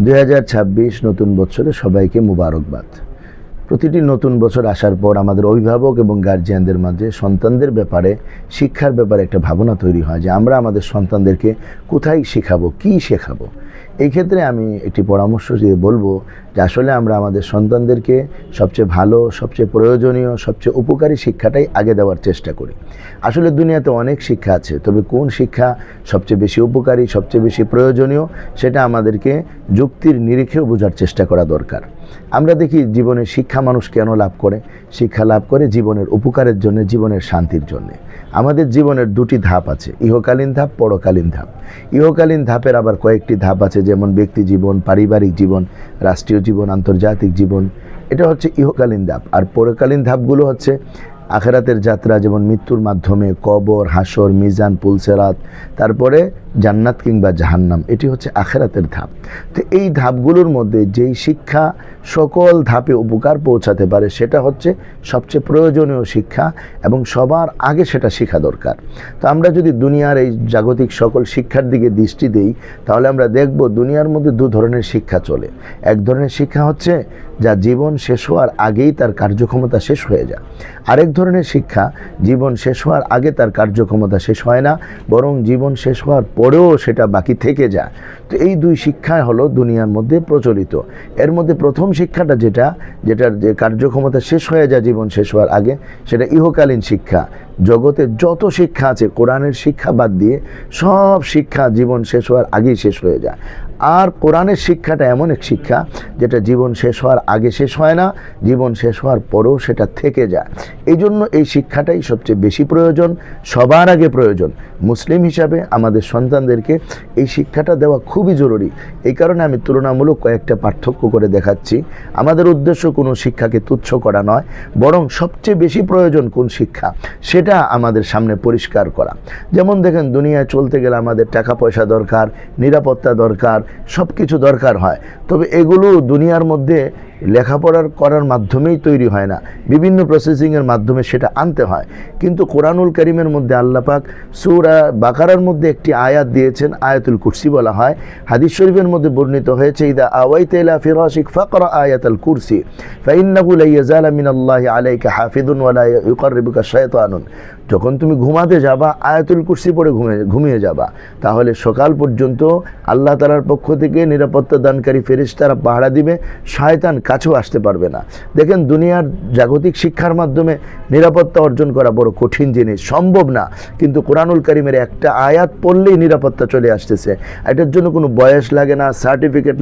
2026 নতুন বছরে সবাইকে মুবারকবাদ। প্রতিটি নতুন বছর আসার পর আমাদের অভিভাবক এবং গার্জিয়ানদের মাঝে সন্তানদের ব্যাপারে শিক্ষার ব্যাপারে একটা ভাবনা তৈরি হয় যে আমরা আমাদের সন্তানদেরকে কোথায় শেখাবো, কী শেখাবো। এই ক্ষেত্রে আমি একটি পরামর্শ দিয়ে বলবো যে আসলে আমরা আমাদের সন্তানদেরকে সবচেয়ে ভালো, সবচেয়ে প্রয়োজনীয়, সবচেয়ে উপকারী শিক্ষাটাই আগে দেওয়ার চেষ্টা করি। আসলে দুনিয়াতে অনেক শিক্ষা আছে, তবে কোন শিক্ষা সবচেয়ে বেশি উপকারী, সবচেয়ে বেশি প্রয়োজনীয়, সেটা আমাদেরকে যুক্তির নিরিখেও বোঝার চেষ্টা করা দরকার। আমরা দেখি জীবনে শিক্ষা মানুষ কেন লাভ করে? শিক্ষা লাভ করে জীবনের উপকারের জন্য, জীবনের শান্তির জন্য। আমাদের জীবনের দুটি ধাপ আছে, ইহকালীন ধাপ, পরকালীন ধাপ। ইহকালীন ধাপের আবার কয়েকটি ধাপ আছে, যেমন ব্যক্তি জীবন, পারিবারিক জীবন, রাষ্ট্রীয় জীবন, আন্তর্জাতিক জীবন। এটা হচ্ছে ইহকালীন ধাপ। আর পরকালীন ধাপগুলো হচ্ছে আখেরাতের যাত্রা, যেমন মৃত্যুর মাধ্যমে কবর, হাসর, মিজান, পুলসেরাত, তারপরে জান্নাত কিংবা জাহান্নাম। এটি হচ্ছে আখেরাতের ধাপ। তো এই ধাপগুলোর মধ্যে যেই শিক্ষা সকল ধাপে উপকার পৌঁছাতে পারে সেটা হচ্ছে সবচেয়ে প্রয়োজনীয় শিক্ষা, এবং সবার আগে সেটা শেখা দরকার। তো আমরা যদি দুনিয়ার এই জাগতিক সকল শিক্ষার দিকে দৃষ্টি দেই, তাহলে আমরা দেখব দুনিয়ার মধ্যে দু ধরনের শিক্ষা চলে। এক ধরনের শিক্ষা হচ্ছে যা জীবন শেষ হওয়ার আগেই তার কার্যক্ষমতা শেষ হয়ে যায়। আরেক ধরনের শিক্ষা জীবন শেষ হওয়ার আগে তার কার্যক্ষমতা শেষ হয় না, বরং জীবন শেষ হওয়ার পরেও সেটা বাকি থেকে যায়। তো এই দুই শিক্ষা হলো দুনিয়ার মধ্যে প্রচলিত। এর মধ্যে প্রথম শিক্ষাটা যেটার যে কার্যক্ষমতা শেষ হয়ে যায় জীবন শেষ হওয়ার আগে, সেটা ইহকালীন শিক্ষা। জগতে যত শিক্ষা আছে, কোরআনের শিক্ষা বাদ দিয়ে সব শিক্ষা জীবন শেষ হওয়ার আগেই শেষ হয়ে যায়। আর কোরআনের শিক্ষাটা এমন এক শিক্ষা যেটা জীবন শেষ হওয়ার আগে শেষ হয় না, জীবন শেষ হওয়ার পরেও সেটা থেকে যায়। এই জন্য এই শিক্ষাটাই সবচেয়ে বেশি প্রয়োজন, সবার আগে প্রয়োজন। মুসলিম হিসাবে আমাদের সন্তানদেরকে এই শিক্ষাটা দেওয়া খুবই জরুরি। এই কারণে আমি তুলনামূলক কয়েকটা পার্থক্য করে দেখাচ্ছি। আমাদের উদ্দেশ্য কোনো শিক্ষাকে তুচ্ছ করা নয়, বরং সবচেয়ে বেশি প্রয়োজন কোন শিক্ষা সেটা আমাদের সামনে পরিষ্কার করা। যেমন দেখেন, দুনিয়ায় চলতে গেলে আমাদের টাকা পয়সা দরকার, নিরাপত্তা দরকার, সব কিছু দরকার হয়। তবে এগুলো দুনিয়ার মধ্যে লেখাপড়ার করার মাধ্যমেই তৈরি হয় না, বিভিন্ন প্রসেসিংয়ের মাধ্যমে সেটা আনতে হয়। কিন্তু কোরআনুল কারীমের মধ্যে আল্লাহ পাক সূরা বাকারার মধ্যে একটি আয়াত দিয়েছেন, আয়াতুল কুরসি বলা হয়। হাদিস শরীফের মধ্যে বর্ণিত হয়েছে, ইদা আওয়াইতা ইলা ফিরাশিক ফাকরা আয়াতুল কুরসি ফাইন্নাহু লা ইয়াজালা মিনাল্লাহি আলাইকা হাফিজুন ওয়া লা ইউকাররিবুকা শায়তানুন। যখন তুমি ঘুমাতে যাবা, আয়াতুল কুরসি পড়ে ঘুমিয়ে যাবা, তাহলে সকাল পর্যন্ত আল্লাহ তাআলার পক্ষ থেকে নিরাপত্তা দানকারী ফেরেশতারা পাহারা দিবে, শয়তান কাছেও আসতে পারবে না। দেখেন, দুনিয়ার জাগতিক শিক্ষার মাধ্যমে নিরাপত্তা অর্জন করা বড় কঠিন জিনিস, সম্ভব না। কিন্তু কোরআনুল কারীমের একটা আয়াত পড়লেই নিরাপত্তা চলে আসতেছে। এটার জন্য কোনো বয়স লাগে না, সার্টিফিকেট